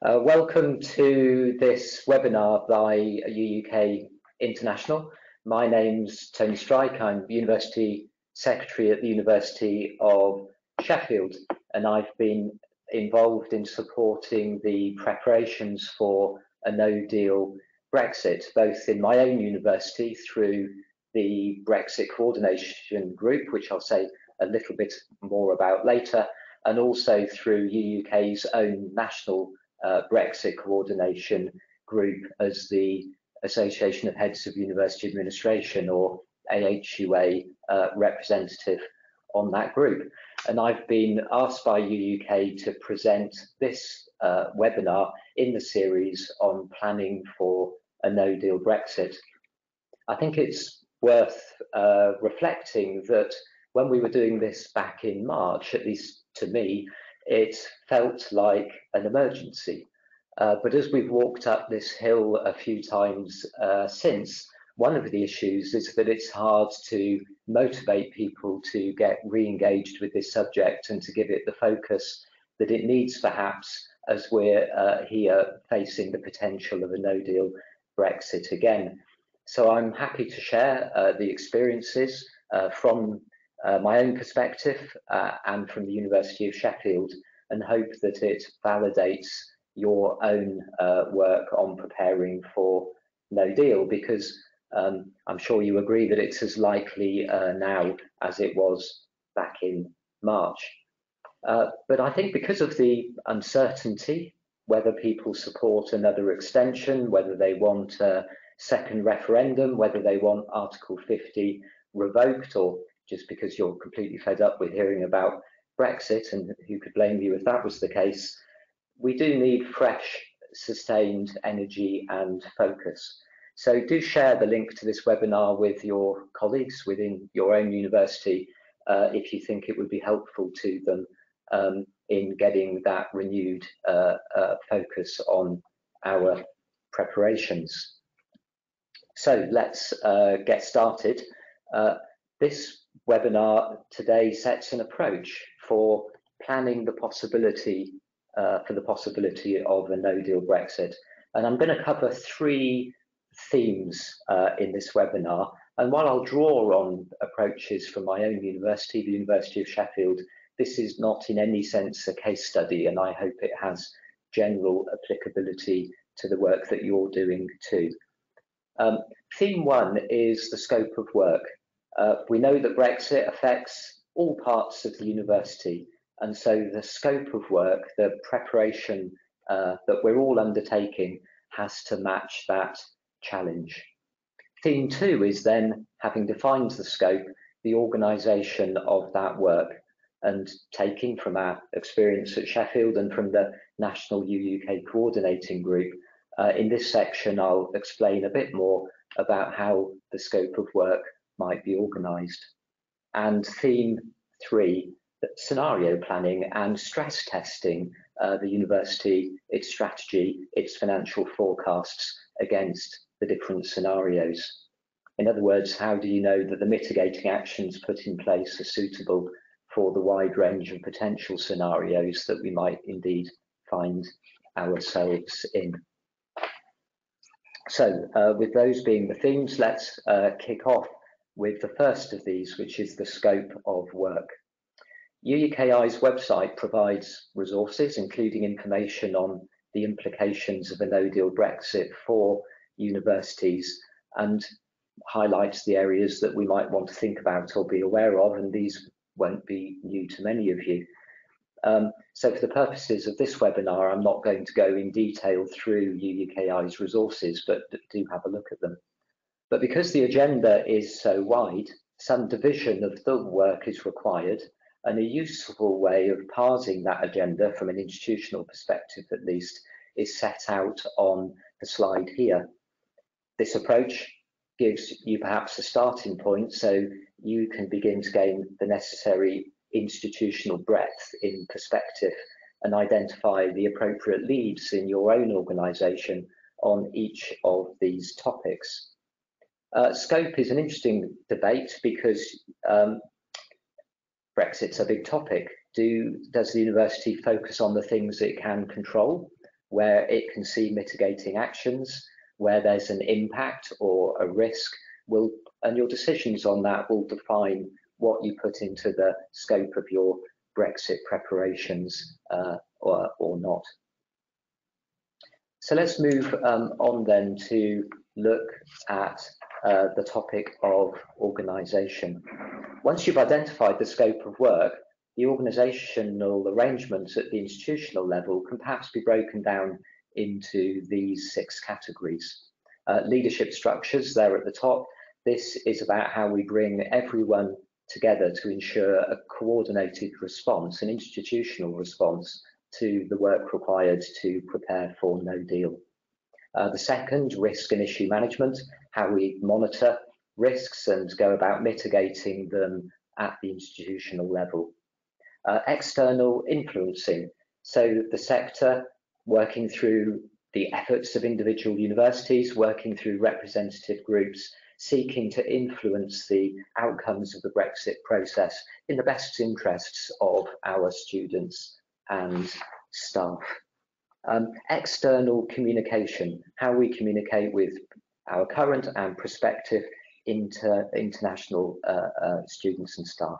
Welcome to this webinar by UUK International. My name's Tony Strike. I'm University Secretary at the University of Sheffield, and I've been involved in supporting the preparations for a no-deal Brexit, both in my own university through the Brexit Coordination Group, which I'll say a little bit more about later, and also through UUK's own national Brexit Coordination Group as the Association of Heads of University Administration, or AHUA, representative on that group. And I've been asked by UUK to present this webinar in the series on planning for a no-deal Brexit. I think it's worth reflecting that when we were doing this back in March, at least to me, it felt like an emergency. But as we've walked up this hill a few times since, one of the issues is that it's hard to motivate people to get re-engaged with this subject and to give it the focus that it needs, perhaps, as we're here facing the potential of a no-deal Brexit again. So I'm happy to share the experiences from my own perspective and from the University of Sheffield, and hope that it validates your own work on preparing for no deal, because I'm sure you agree that it's as likely now as it was back in March. But I think because of the uncertainty, whether people support another extension, whether they want a second referendum, whether they want Article 50 revoked, or just because you're completely fed up with hearing about Brexit, and who could blame you if that was the case, we do need fresh, sustained energy and focus. So do share the link to this webinar with your colleagues within your own university if you think it would be helpful to them in getting that renewed focus on our preparations. So let's get started. This webinar today sets an approach for planning the possibility of a no-deal Brexit, and I'm going to cover three themes in this webinar. And while I'll draw on approaches from my own university, the University of Sheffield, this is not in any sense a case study, and I hope it has general applicability to the work that you're doing too. Theme one is the scope of work. We know that Brexit affects all parts of the university, and so the scope of work, the preparation that we're all undertaking, has to match that challenge. Theme two is then, having defined the scope, the organisation of that work, and taking from our experience at Sheffield and from the National UUK Coordinating Group, in this section I'll explain a bit more about how the scope of work might be organised. And theme three, scenario planning and stress testing the university, its strategy, its financial forecasts against the different scenarios. In other words, how do you know that the mitigating actions put in place are suitable for the wide range of potential scenarios that we might indeed find ourselves in? So with those being the themes, let's kick off with the first of these, which is the scope of work. UUKI's website provides resources, including information on the implications of a no-deal Brexit for universities, and highlights the areas that we might want to think about or be aware of, and these won't be new to many of you. So for the purposes of this webinar, I'm not going to go in detail through UUKI's resources, but do have a look at them. But because the agenda is so wide, some division of the work is required, and a useful way of parsing that agenda from an institutional perspective at least is set out on the slide here. This approach gives you perhaps a starting point so you can begin to gain the necessary institutional breadth in perspective and identify the appropriate leads in your own organisation on each of these topics. Scope is an interesting debate because Brexit's a big topic. Does the university focus on the things it can control, where it can see mitigating actions, where there's an impact or a risk, and your decisions on that will define what you put into the scope of your Brexit preparations or not. So let's move on then to look at the topic of organisation. Once you've identified the scope of work, the organisational arrangements at the institutional level can perhaps be broken down into these 6 categories. Leadership structures, there at the top. This is about how we bring everyone together to ensure a coordinated response, an institutional response to the work required to prepare for no deal. The second, risk and issue management, how we monitor risks and go about mitigating them at the institutional level. External influencing, so the sector working through the efforts of individual universities, working through representative groups, seeking to influence the outcomes of the Brexit process in the best interests of our students and staff. External communication, how we communicate with our current and prospective international students and staff.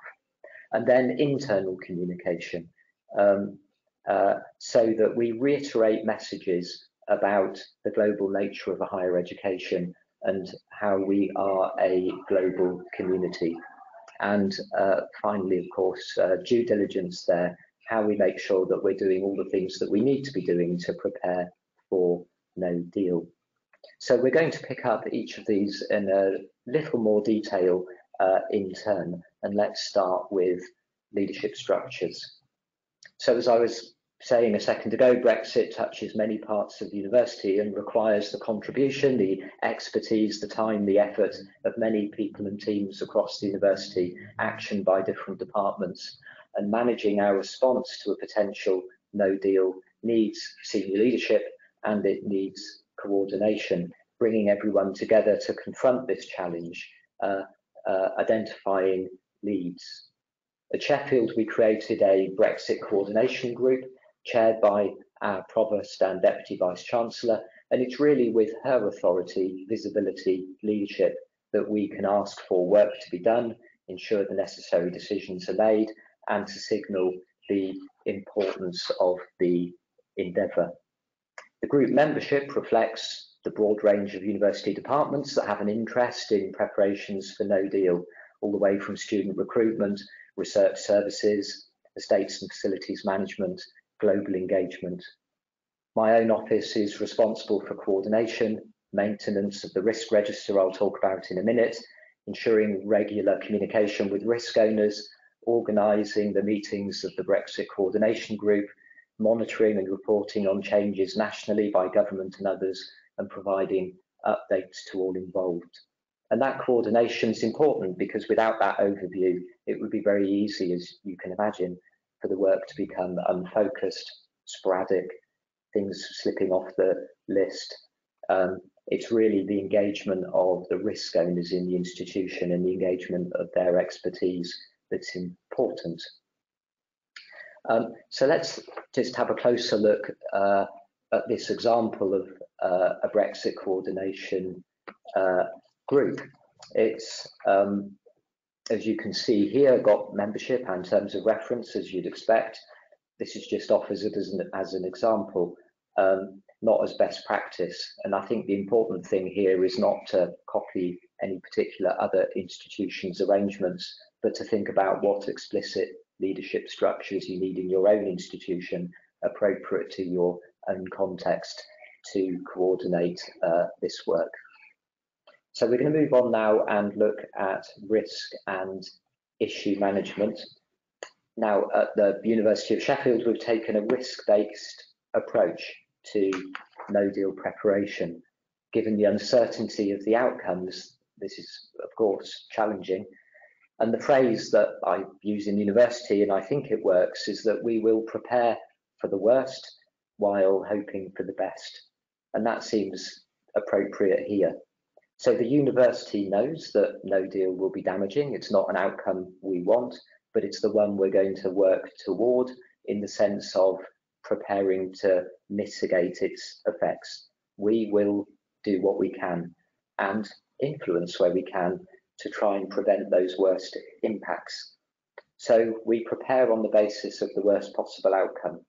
And then internal communication, so that we reiterate messages about the global nature of a higher education and how we are a global community. And finally, of course, due diligence there, how we make sure that we're doing all the things that we need to be doing to prepare for no deal. So we're going to pick up each of these in a little more detail in turn, and let's start with leadership structures. So as I was saying a second ago, Brexit touches many parts of the university and requires the contribution, the expertise, the time, the effort of many people and teams across the university, action by different departments. And managing our response to a potential no deal needs senior leadership, and it needs coordination, bringing everyone together to confront this challenge, identifying leads. At Sheffield, we created a Brexit coordination group chaired by our Provost and Deputy Vice-Chancellor, and it's really with her authority, visibility, leadership that we can ask for work to be done, ensure the necessary decisions are made, and to signal the importance of the endeavour. The group membership reflects the broad range of university departments that have an interest in preparations for no deal, all the way from student recruitment, research services, estates and facilities management, global engagement. My own office is responsible for coordination, maintenance of the risk register I'll talk about in a minute, ensuring regular communication with risk owners, organising the meetings of the Brexit coordination group, monitoring and reporting on changes nationally by government and others, and providing updates to all involved. And that coordination is important because without that overview, it would be very easy, as you can imagine, for the work to become unfocused, sporadic, things slipping off the list. It's really the engagement of the risk owners in the institution and the engagement of their expertise that's important. So let's just have a closer look at this example of a Brexit coordination group. It's, as you can see here, got membership and terms of reference, as you'd expect. This is just offers it as an example, not as best practice. And I think the important thing here is not to copy any particular other institutions' arrangements, but to think about what explicit leadership structures you need in your own institution, appropriate to your own context, to coordinate this work. So we're going to move on now and look at risk and issue management. Now, at the University of Sheffield, we've taken a risk-based approach to no deal preparation. Given the uncertainty of the outcomes, this is, of course, challenging. And the phrase that I use in university, and I think it works, is that we will prepare for the worst while hoping for the best. And that seems appropriate here. So the university knows that no deal will be damaging. It's not an outcome we want, but it's the one we're going to work toward in the sense of preparing to mitigate its effects. We will do what we can and influence where we can to try and prevent those worst impacts. So we prepare on the basis of the worst possible outcome.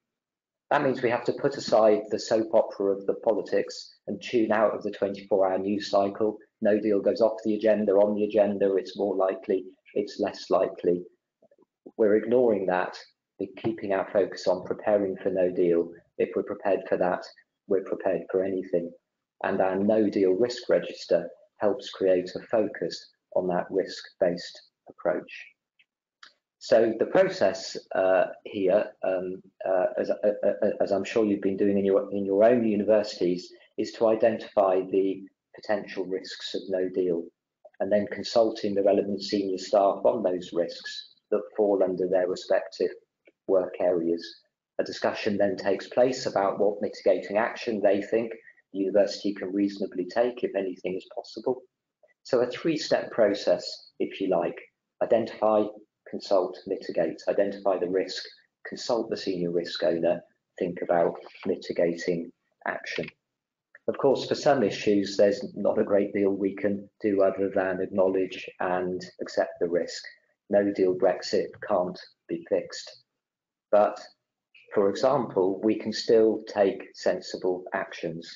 That means we have to put aside the soap opera of the politics and tune out of the 24-hour news cycle. No deal goes off the agenda, on the agenda, it's more likely, it's less likely. We're ignoring that, keeping our focus on preparing for no deal. If we're prepared for that, we're prepared for anything. And our no deal risk register helps create a focus on that risk-based approach. So the process here, as I'm sure you've been doing in your own universities, is to identify the potential risks of no deal, and then consulting the relevant senior staff on those risks that fall under their respective work areas. A discussion then takes place about what mitigating action they think the university can reasonably take, if anything is possible. So a three-step process, if you like: identify, consult, mitigate. Identify the risk, consult the senior risk owner, think about mitigating action. Of course, for some issues, there's not a great deal we can do other than acknowledge and accept the risk. No deal Brexit can't be fixed. But, for example, we can still take sensible actions.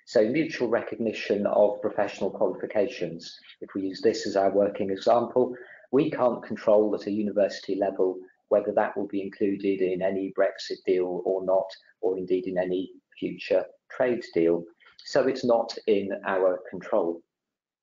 So mutual recognition of professional qualifications. If we use this as our working example, we can't control at a university level whether that will be included in any Brexit deal or not, or indeed in any future trade deal. So it's not in our control.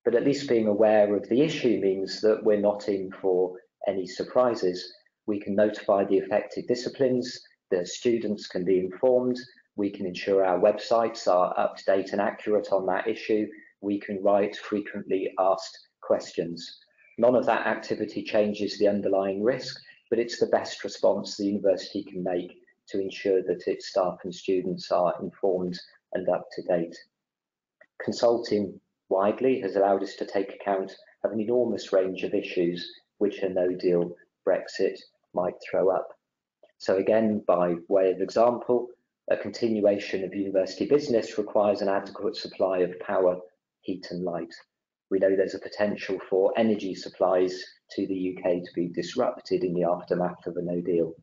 But at least being aware of the issue means that we're not in for any surprises. We can notify the affected disciplines, the students can be informed, we can ensure our websites are up to date and accurate on that issue, we can write frequently asked questions. None of that activity changes the underlying risk, but it's the best response the university can make to ensure that its staff and students are informed and up to date. Consulting widely has allowed us to take account of an enormous range of issues which a no-deal Brexit might throw up. So again, by way of example, a continuation of university business requires an adequate supply of power, heat and light. We know there's a potential for energy supplies to the UK to be disrupted in the aftermath of a no deal.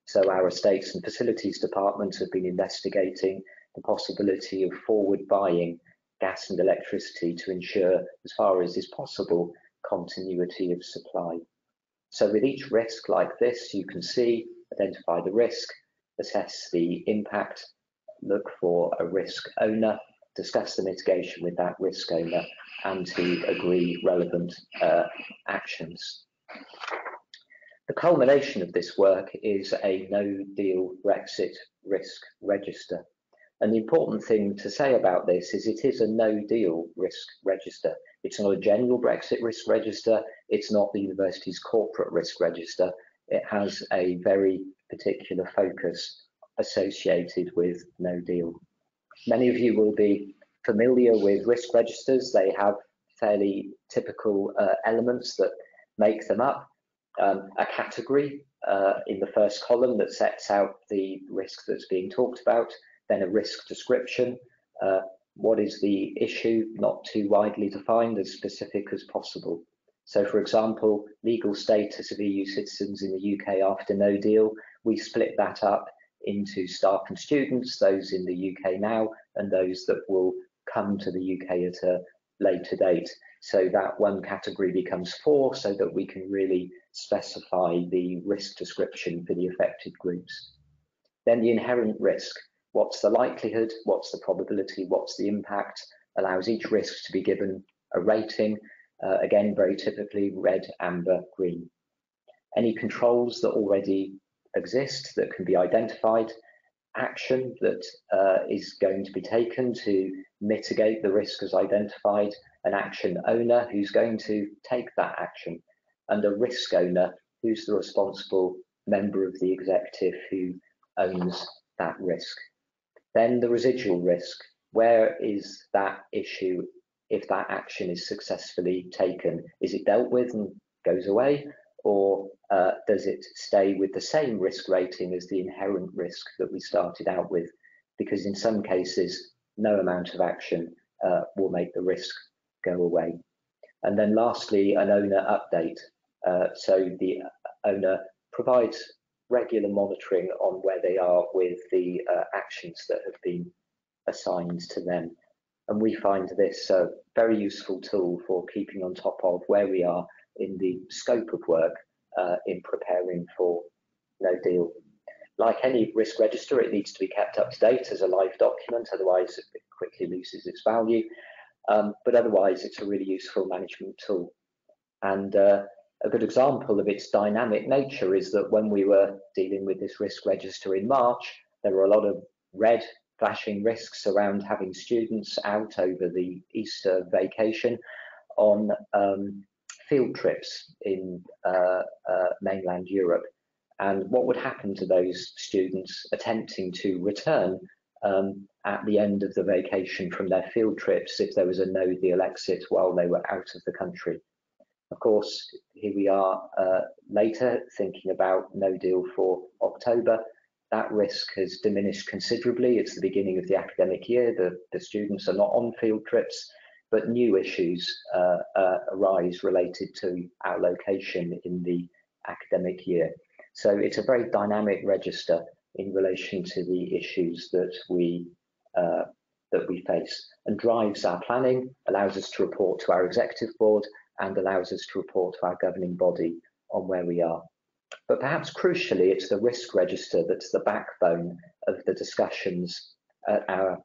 So our Estates and Facilities Department have been investigating the possibility of forward buying gas and electricity to ensure, as far as is possible, continuity of supply. So with each risk like this, you can see, identify the risk, assess the impact, look for a risk owner, discuss the mitigation with that risk owner, and to agree relevant actions. The culmination of this work is a no-deal Brexit risk register. And the important thing to say about this is it is a no-deal risk register. It's not a general Brexit risk register. It's not the university's corporate risk register. It has a very particular focus associated with no deal. Many of you will be familiar with risk registers. They have fairly typical elements that make them up. A category in the first column that sets out the risk that's being talked about, then a risk description. What is the issue? Not too widely defined, as specific as possible. So for example, legal status of EU citizens in the UK after no deal, we split that up into staff and students, those in the UK now, and those that will come to the UK at a later date. So that one category becomes 4, so that we can really specify the risk description for the affected groups. Then the inherent risk. What's the likelihood? What's the probability? What's the impact? Allows each risk to be given a rating. Again, very typically red, amber, green. Any controls that already exist that can be identified, action that is going to be taken to mitigate the risk as identified, an action owner who's going to take that action, and a risk owner who's the responsible member of the executive who owns that risk. Then the residual risk. Where is that issue if that action is successfully taken? Is it dealt with and goes away, or does it stay with the same risk rating as the inherent risk that we started out with? Because in some cases, no amount of action will make the risk go away. And then lastly, an owner update. So the owner provides regular monitoring on where they are with the actions that have been assigned to them. And we find this a very useful tool for keeping on top of where we are in the scope of work in preparing for no deal. Like any risk register, it needs to be kept up to date as a live document, otherwise it quickly loses its value. But otherwise, it's a really useful management tool. And a good example of its dynamic nature is that when we were dealing with this risk register in March, there were a lot of red flashing risks around having students out over the Easter vacation on field trips in mainland Europe. And what would happen to those students attempting to return at the end of the vacation from their field trips if there was a no deal exit while they were out of the country? Of course, here we are later thinking about no deal for October. That risk has diminished considerably. It's the beginning of the academic year. The students are not on field trips, but new issues arise related to our location in the academic year. So it's a very dynamic register in relation to the issues that we face, and drives our planning, allows us to report to our executive board, and allows us to report to our governing body on where we are. But perhaps crucially, it's the risk register that's the backbone of the discussions at our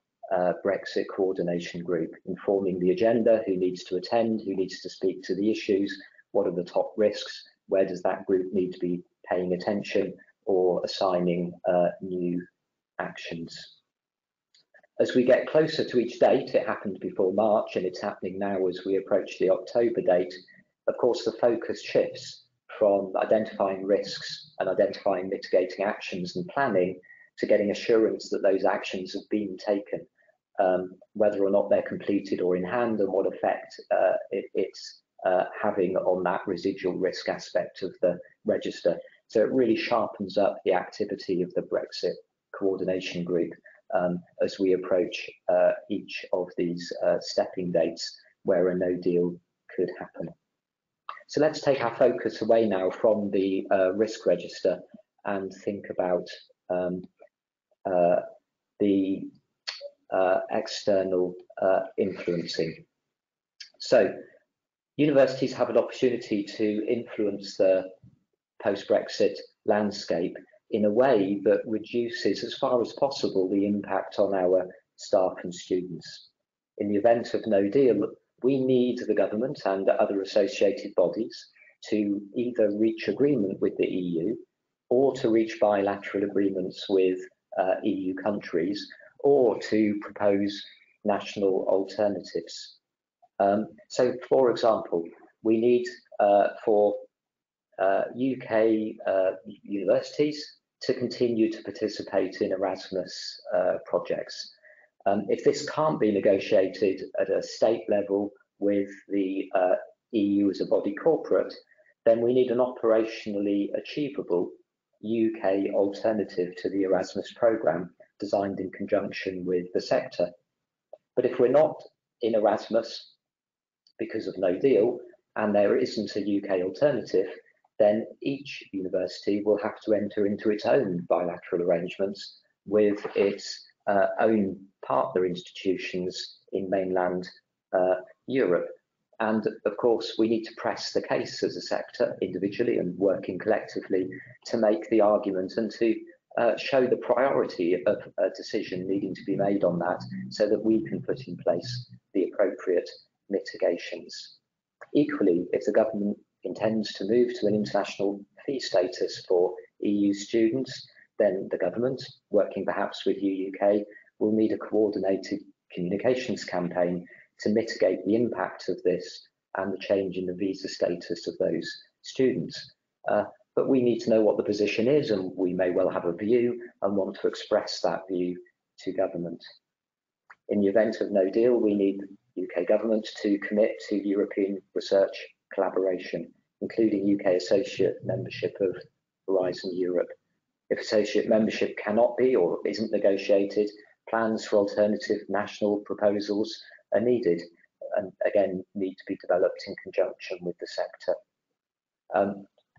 Brexit coordination group, informing the agenda, who needs to attend, who needs to speak to the issues, what are the top risks, where does that group need to be paying attention or assigning new actions. As we get closer to each date, it happened before March and it's happening now as we approach the October date, of course the focus shifts from identifying risks and identifying mitigating actions and planning to getting assurance that those actions have been taken, whether or not they're completed or in hand, and what effect it's having on that residual risk aspect of the register. So it really sharpens up the activity of the Brexit coordination group as we approach each of these stepping dates where a no deal could happen. So let's take our focus away now from the risk register and think about the external influencing. So universities have an opportunity to influence the post-Brexit landscape in a way that reduces as far as possible the impact on our staff and students. In the event of no deal, we need the government and other associated bodies to either reach agreement with the EU or to reach bilateral agreements with EU countries, or to propose national alternatives. So, for example, we need for UK universities to continue to participate in Erasmus projects. If this can't be negotiated at a state level with the EU as a body corporate, then we need an operationally achievable UK alternative to the Erasmus programme designed in conjunction with the sector. But if we're not in Erasmus because of no deal, and there isn't a UK alternative, then each university will have to enter into its own bilateral arrangements with its own partner institutions in mainland Europe. And of course, we need to press the case as a sector individually and working collectively to make the argument and to show the priority of a decision needing to be made on that, so that we can put in place the appropriate mitigations. Equally, if the government intends to move to an international fee status for EU students, then the government, working perhaps with UUK, will need a coordinated communications campaign to mitigate the impact of this and the change in the visa status of those students. But we need to know what the position is, and we may well have a view and want to express that view to government. In the event of no deal, we need the UK government to commit to European research collaboration including UK associate membership of Horizon Europe. If associate membership cannot be or isn't negotiated, plans for alternative national proposals are needed and again need to be developed in conjunction with the sector.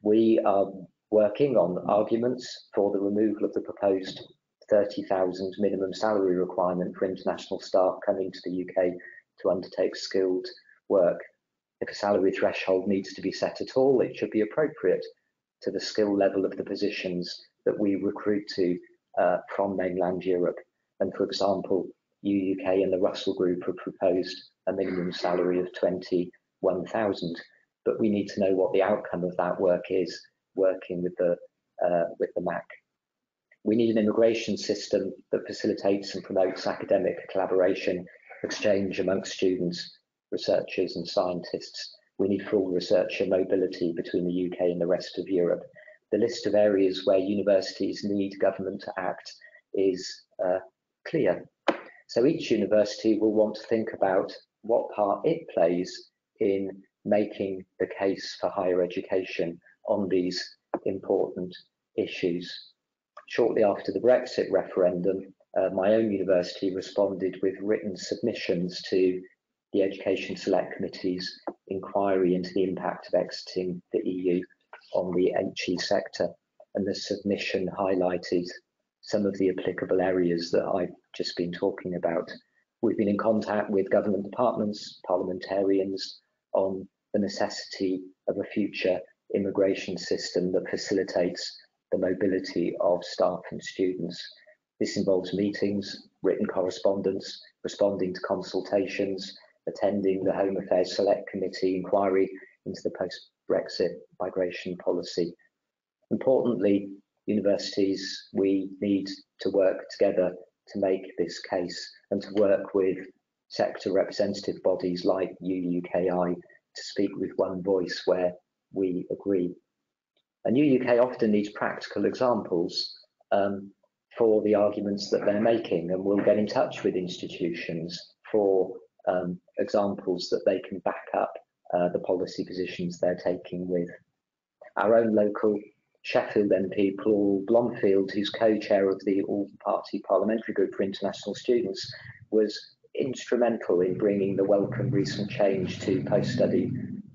We are working on arguments for the removal of the proposed 30,000 minimum salary requirement for international staff coming to the UK to undertake skilled work. If a salary threshold needs to be set at all, it should be appropriate to the skill level of the positions that we recruit to from mainland Europe. And for example, UUK and the Russell Group have proposed a minimum salary of 21,000, but we need to know what the outcome of that work is, working with the MAC. We need an immigration system that facilitates and promotes academic collaboration, exchange amongst students, researchers and scientists. We need full researcher mobility between the UK and the rest of Europe. The list of areas where universities need government to act is clear. So each university will want to think about what part it plays in making the case for higher education on these important issues. Shortly after the Brexit referendum, my own university responded with written submissions to the Education Select Committee's inquiry into the impact of exiting the EU on the HE sector, and the submission highlighted some of the applicable areas that I've just been talking about. We've been in contact with government departments, parliamentarians on the necessity of a future immigration system that facilitates the mobility of staff and students. This involves meetings, written correspondence, responding to consultations, attending the Home Affairs Select Committee inquiry into the post-Brexit migration policy. Importantly, universities, we need to work together to make this case and to work with sector representative bodies like UUKI to speak with one voice where we agree. And UUK often needs practical examples for the arguments that they're making, and we'll get in touch with institutions for examples that they can back up the policy positions they're taking with. Our own local Sheffield MP, Paul Blomfield, who's co-chair of the All-Party Parliamentary Group for International Students, was instrumental in bringing the welcome recent change to post-study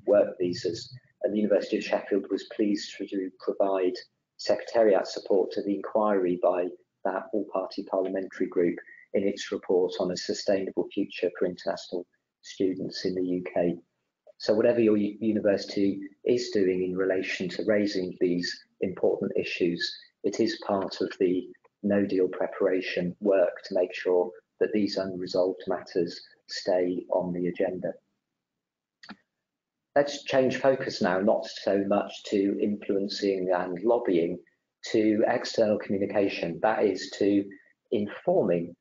work visas. And the University of Sheffield was pleased to provide secretariat support to the inquiry by that All-Party Parliamentary Group in its report on a sustainable future for international students in the UK. So whatever your university is doing in relation to raising these important issues, it is part of the no deal preparation work to make sure that these unresolved matters stay on the agenda. Let's change focus now, not so much to influencing and lobbying, to external communication. That is to informing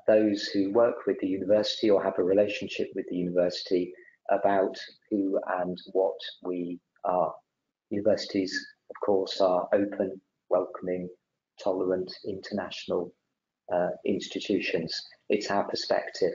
those who work with the university or have a relationship with the university about who and what we are. Universities, of course, are open, welcoming, tolerant, international institutions. It's our perspective,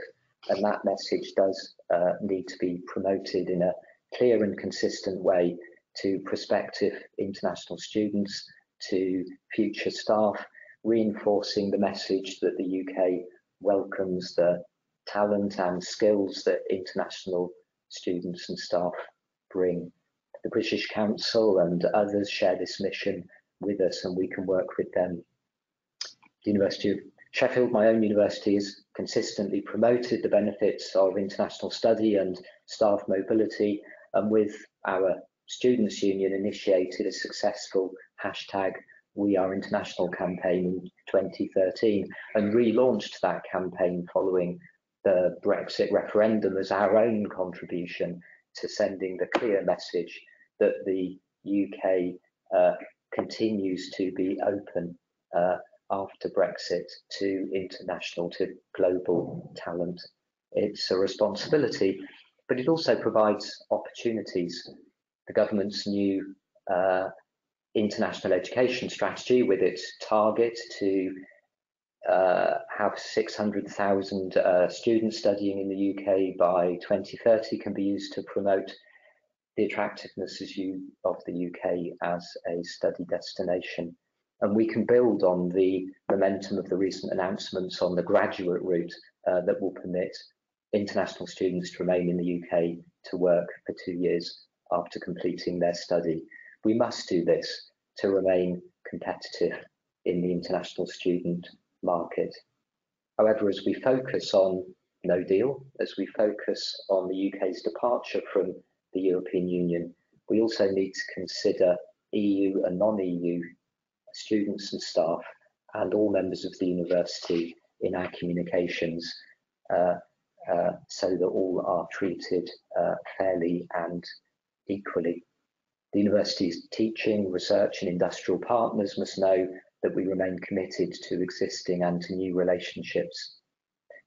and that message does need to be promoted in a clear and consistent way to prospective international students, to future staff, reinforcing the message that the UK welcomes the talent and skills that international students and staff bring. The British Council and others share this mission with us, and we can work with them. The University of Sheffield, my own university, has consistently promoted the benefits of international study and staff mobility, and with our Students' Union initiated a successful #WeAreInternational campaign in 2013 and relaunched that campaign following the Brexit referendum as our own contribution to sending the clear message that the UK continues to be open after Brexit to international, to global talent. It's a responsibility, but it also provides opportunities. The government's new international education strategy, with its target to have 600,000 students studying in the UK by 2030, can be used to promote the attractiveness of the UK as a study destination. And we can build on the momentum of the recent announcements on the graduate route that will permit international students to remain in the UK to work for 2 years after completing their study. We must do this to remain competitive in the international student market. However, as we focus on no deal, as we focus on the UK's departure from the European Union, we also need to consider EU and non-EU students and staff and all members of the university in our communications so that all are treated fairly and equally. The university's teaching, research and industrial partners must know that we remain committed to existing and to new relationships.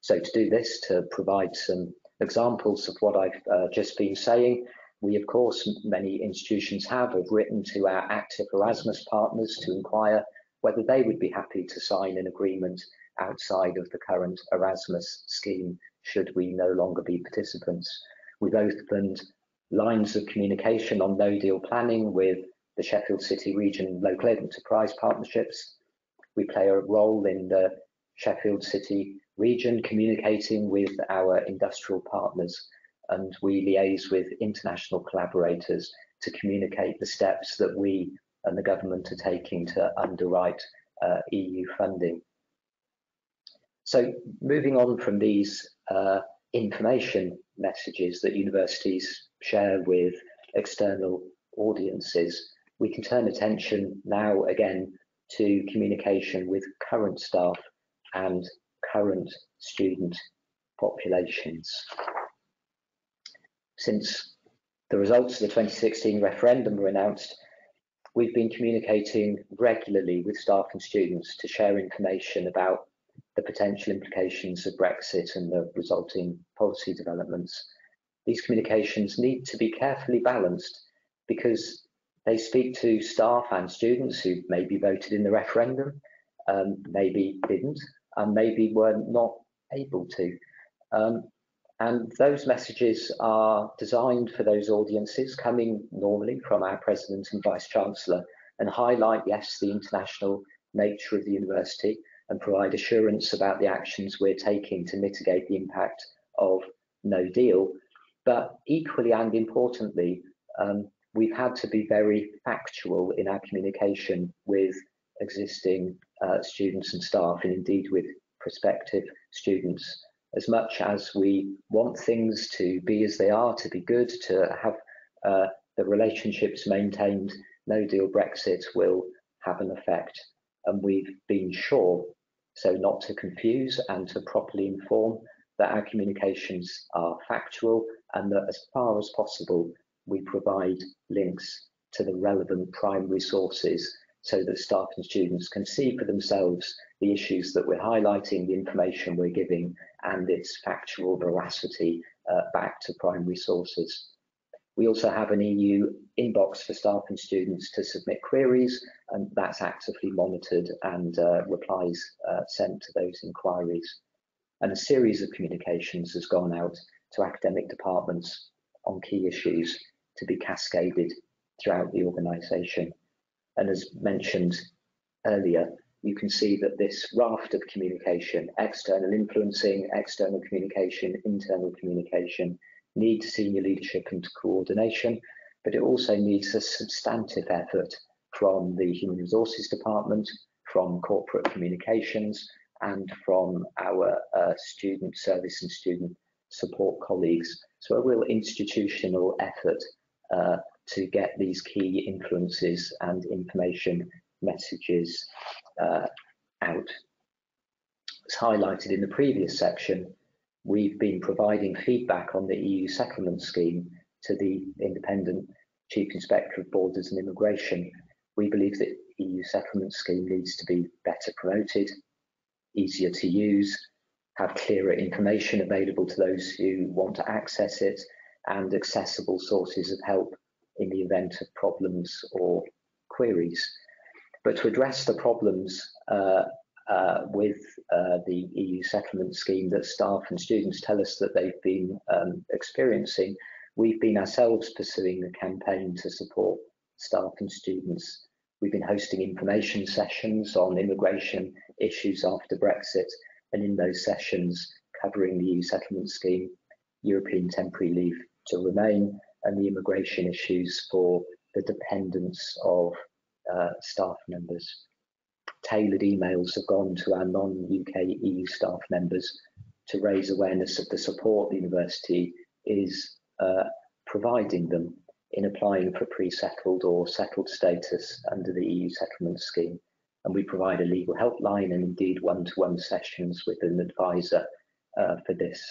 So to do this, to provide some examples of what I've just been saying, we, of course, many institutions have written to our active Erasmus partners to inquire whether they would be happy to sign an agreement outside of the current Erasmus scheme, should we no longer be participants. We've opened lines of communication on no deal planning with the Sheffield City Region local enterprise partnerships. We play a role in the Sheffield City Region communicating with our industrial partners, and we liaise with international collaborators to communicate the steps that we and the government are taking to underwrite EU funding. So moving on from these information messages that universities share with external audiences, we can turn attention now again to communication with current staff and current student populations. Since the results of the 2016 referendum were announced, we've been communicating regularly with staff and students to share information about the potential implications of Brexit and the resulting policy developments. These communications need to be carefully balanced because they speak to staff and students who maybe voted in the referendum, maybe didn't, and maybe were not able to. And those messages are designed for those audiences coming normally from our President and Vice-Chancellor and highlight, yes, the international nature of the university and provide assurance about the actions we're taking to mitigate the impact of no deal. But equally and importantly, we've had to be very factual in our communication with existing students and staff, and indeed with prospective students. As much as we want things to be as they are, to be good, to have the relationships maintained, no deal Brexit will have an effect. And we've been sure, so not to confuse and to properly inform, that our communications are factual and that as far as possible, we provide links to the relevant primary sources so that staff and students can see for themselves the issues that we're highlighting, the information we're giving, and its factual veracity back to primary sources. We also have an EU inbox for staff and students to submit queries, and that's actively monitored and replies sent to those inquiries. And a series of communications has gone out to academic departments on key issues to be cascaded throughout the organisation. And as mentioned earlier, you can see that this raft of communication, external influencing, external communication, internal communication, needs senior leadership and coordination, but it also needs a substantive effort from the Human Resources Department, from corporate communications, and from our student service and student support colleagues. So a real institutional effort to get these key influences and information messages out. As highlighted in the previous section, we've been providing feedback on the EU settlement scheme to the Independent Chief Inspector of Borders and Immigration. We believe that the EU settlement scheme needs to be better promoted, easier to use, have clearer information available to those who want to access it, and accessible sources of help in the event of problems or queries. But to address the problems with the EU settlement scheme that staff and students tell us that they've been experiencing, we've been ourselves pursuing a campaign to support staff and students. We've been hosting information sessions on immigration issues after Brexit, and in those sessions covering the EU settlement scheme, European temporary leave to remain, and the immigration issues for the dependents of staff members. Tailored emails have gone to our non-UK EU staff members to raise awareness of the support the university is providing them in applying for pre-settled or settled status under the EU settlement scheme. And we provide a legal helpline and indeed one-to-one sessions with an advisor for this.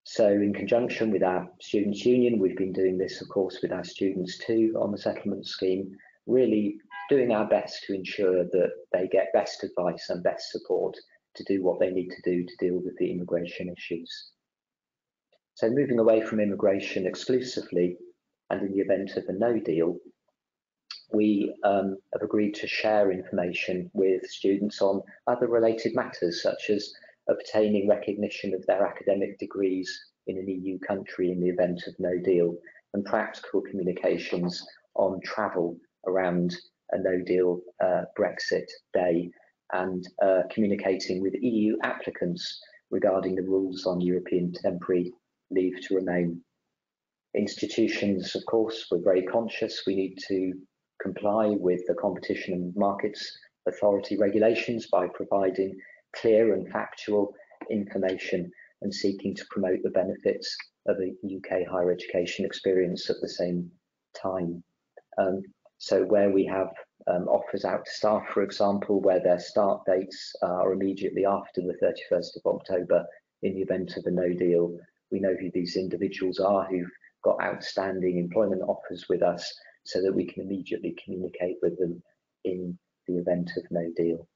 So in conjunction with our Students' Union, we've been doing this, of course, with our students too on the settlement scheme, really doing our best to ensure that they get best advice and best support to do what they need to do to deal with the immigration issues. So moving away from immigration exclusively, and in the event of a no deal, we have agreed to share information with students on other related matters, such as obtaining recognition of their academic degrees in an EU country in the event of no deal, and practical communications on travel around a no deal Brexit day, and communicating with EU applicants regarding the rules on European temporary leave to remain. Institutions, of course, we're very conscious we need to comply with the Competition and Markets Authority regulations by providing clear and factual information and seeking to promote the benefits of a UK higher education experience at the same time. So where we have offers out to staff, for example, where their start dates are immediately after the 31st of October in the event of a no deal, we know who these individuals are who've got outstanding employment offers with us, so that we can immediately communicate with them in the event of no deal.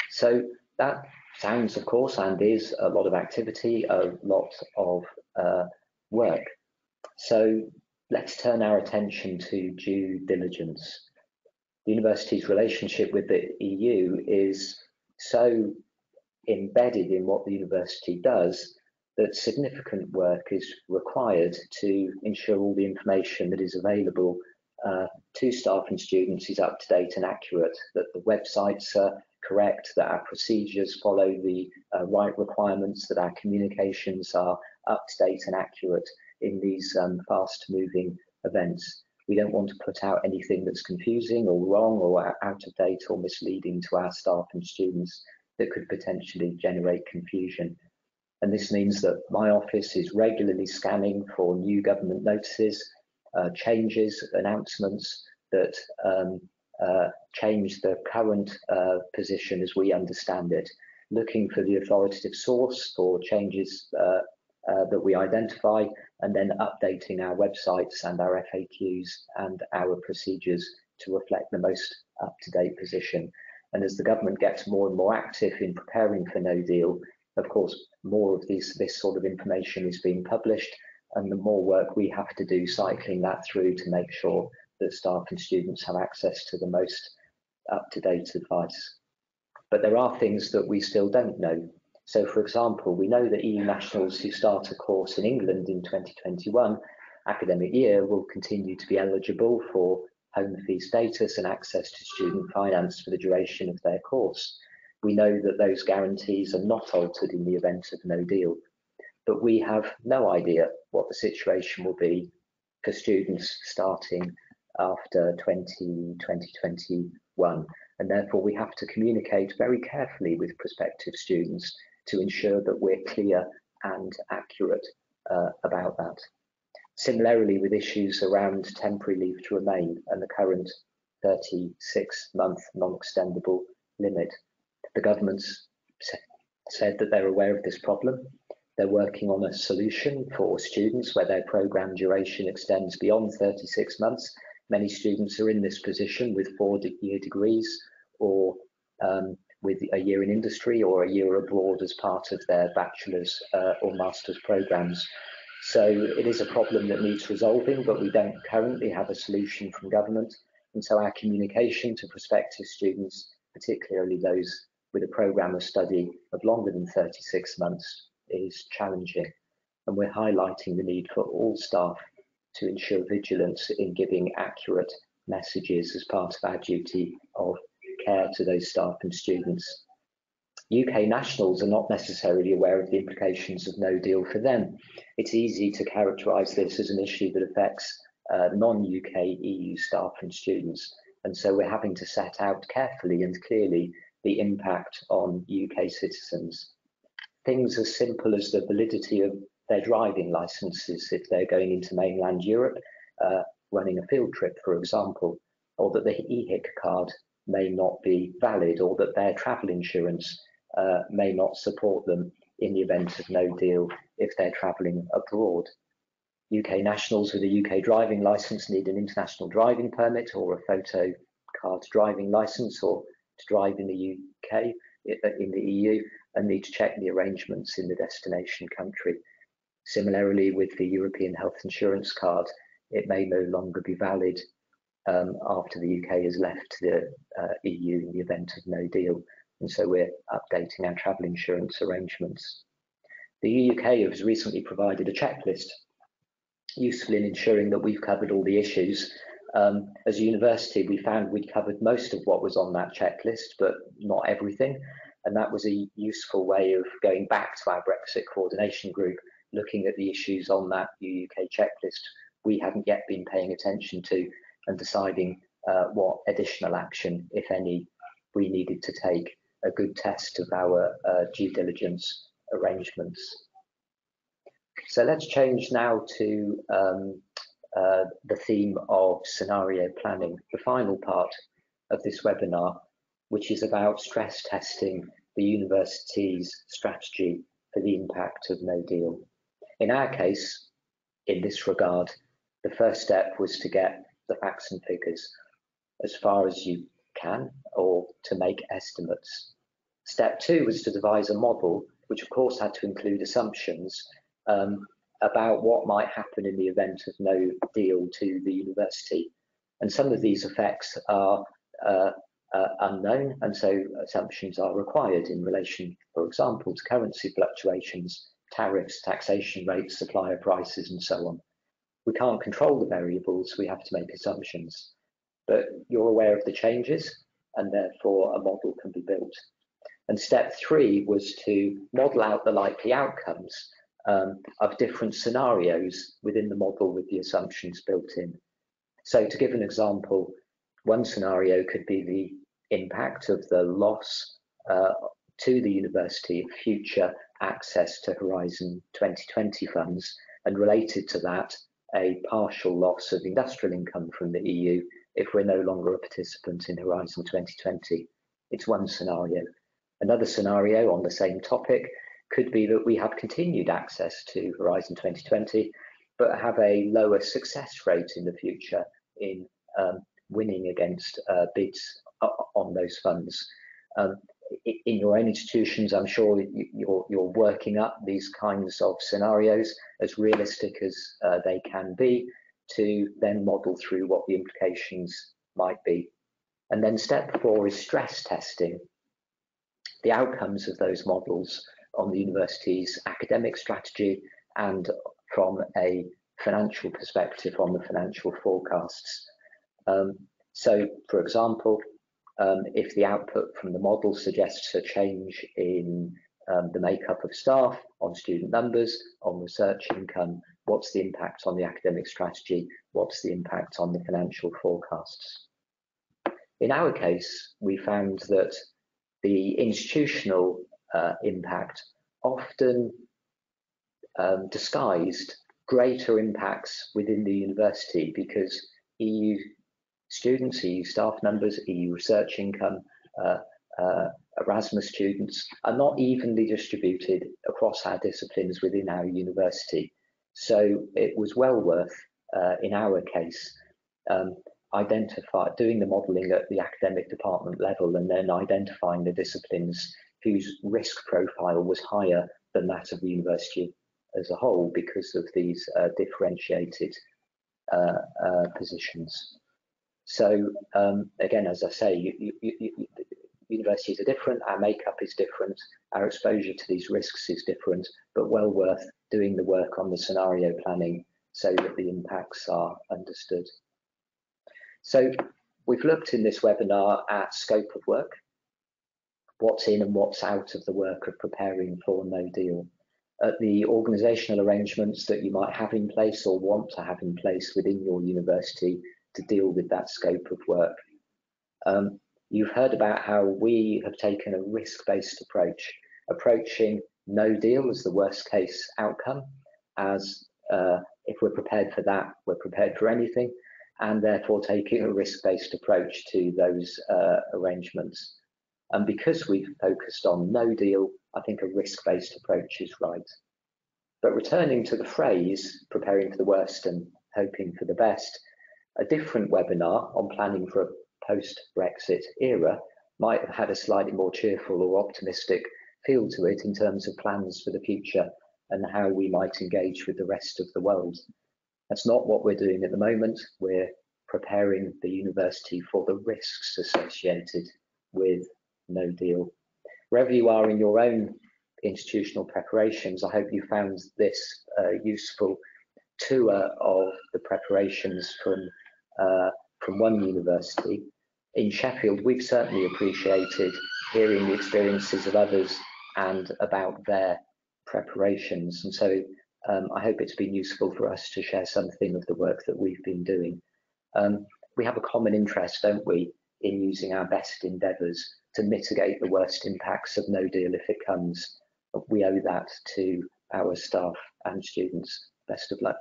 So that sounds, of course, and is a lot of activity, a lot of work. So let's turn our attention to due diligence. The university's relationship with the EU is so embedded in what the university does that significant work is required to ensure all the information that is available to staff and students is up to date and accurate, that the websites are correct, that our procedures follow the right requirements, that our communications are up to date and accurate in these fast moving events. We don't want to put out anything that's confusing or wrong or out of date or misleading to our staff and students that could potentially generate confusion. And this means that my office is regularly scanning for new government notices, changes, announcements that change the current position as we understand it, looking for the authoritative source for changes that we identify, and then updating our websites and our FAQs and our procedures to reflect the most up-to-date position. And as the government gets more and more active in preparing for no deal, of course, more of this sort of information is being published, and the more work we have to do cycling that through to make sure that staff and students have access to the most up-to-date advice. But there are things that we still don't know. So, for example, we know that EU nationals who start a course in England in 2021 academic year will continue to be eligible for home fee status and access to student finance for the duration of their course. We know that those guarantees are not altered in the event of no deal, but we have no idea what the situation will be for students starting after 2021, and therefore we have to communicate very carefully with prospective students to ensure that we're clear and accurate about that. Similarly, with issues around temporary leave to remain and the current 36-month non-extendable limit, the government's said that they're aware of this problem. They're working on a solution for students where their programme duration extends beyond 36 months. Many students are in this position with 4-year degrees, or with a year in industry or a year abroad as part of their bachelor's or master's programmes. So it is a problem that needs resolving, but we don't currently have a solution from government. And so our communication to prospective students, particularly those with a programme of study of longer than 36 months, is challenging. and we're highlighting the need for all staff to ensure vigilance in giving accurate messages as part of our duty of care to those staff and students. UK nationals are not necessarily aware of the implications of no deal for them. It's easy to characterise this as an issue that affects non-UK EU staff and students, and so we're having to set out carefully and clearly the impact on UK citizens. Things as simple as the validity of their driving licences if they're going into mainland Europe, running a field trip, for example, or that the EHIC card may not be valid, or that their travel insurance may not support them in the event of no deal if they're travelling abroad. UK nationals with a UK driving licence need an international driving permit or a photo card driving licence, or to drive in the UK, in the EU, and need to check the arrangements in the destination country. Similarly, with the European health insurance card, it may no longer be valid after the UK has left the EU in the event of no deal, and so we're updating our travel insurance arrangements. The UK has recently provided a checklist useful in ensuring that we've covered all the issues. As a university, we found we'd covered most of what was on that checklist, but not everything, and that was a useful way of going back to our Brexit coordination group, looking at the issues on that UK checklist we hadn't yet been paying attention to, and deciding what additional action, if any, we needed to take, a good test of our due diligence arrangements. So let's change now to the theme of scenario planning, the final part of this webinar, which is about stress testing the university's strategy for the impact of no deal. In our case, in this regard, the first step was to get the facts and figures as far as you can, or to make estimates. Step two was to devise a model, which of course had to include assumptions about what might happen in the event of no deal to the university. And some of these effects are unknown, and so assumptions are required in relation, for example, to currency fluctuations, tariffs, taxation rates, supplier prices, and so on. We can't control the variables, we have to make assumptions. But you're aware of the changes, and therefore a model can be built. And step three was to model out the likely outcomes of different scenarios within the model with the assumptions built in. So to give an example, one scenario could be the impact of the loss to the university of future access to Horizon 2020 funds, and related to that, a partial loss of industrial income from the EU if we're no longer a participant in Horizon 2020. It's one scenario. Another scenario on the same topic could be that we have continued access to Horizon 2020, but have a lower success rate in the future in winning against bids on those funds. In your own institutions, I'm sure you're working up these kinds of scenarios as realistic as they can be, to then model through what the implications might be. And then step four is stress testing the outcomes of those models on the university's academic strategy, and from a financial perspective on the financial forecasts. So, for example, if the output from the model suggests a change in the makeup of staff, on student numbers, on research income, what's the impact on the academic strategy? What's the impact on the financial forecasts? In our case, we found that the institutional impact often disguised greater impacts within the university, because EU students, EU staff numbers, EU research income, Erasmus students are not evenly distributed across our disciplines within our university. So it was well worth, in our case, doing the modelling at the academic department level, and then identifying the disciplines whose risk profile was higher than that of the university as a whole, because of these differentiated positions. So again, as I say, universities are different, our makeup is different, our exposure to these risks is different, but well worth doing the work on the scenario planning so that the impacts are understood. So we've looked in this webinar at scope of work, what's in and what's out of the work of preparing for no deal, at the organisational arrangements that you might have in place or want to have in place within your university to deal with that scope of work. You've heard about how we have taken a risk-based approach, approaching no deal as the worst case outcome, as if we're prepared for that, we're prepared for anything, and therefore taking a risk-based approach to those arrangements. And because we've focused on no deal, I think a risk-based approach is right. But returning to the phrase, preparing for the worst and hoping for the best, a different webinar on planning for a post-Brexit era might have had a slightly more cheerful or optimistic feel to it in terms of plans for the future and how we might engage with the rest of the world. That's not what we're doing at the moment. We're preparing the university for the risks associated with no deal. Wherever you are in your own institutional preparations, I hope you found this useful tour of the preparations from one university. In Sheffield, we've certainly appreciated hearing the experiences of others and about their preparations. And so I hope it's been useful for us to share something of the work that we've been doing. We have a common interest, don't we, in using our best endeavours to mitigate the worst impacts of no deal if it comes. We owe that to our staff and students. Best of luck.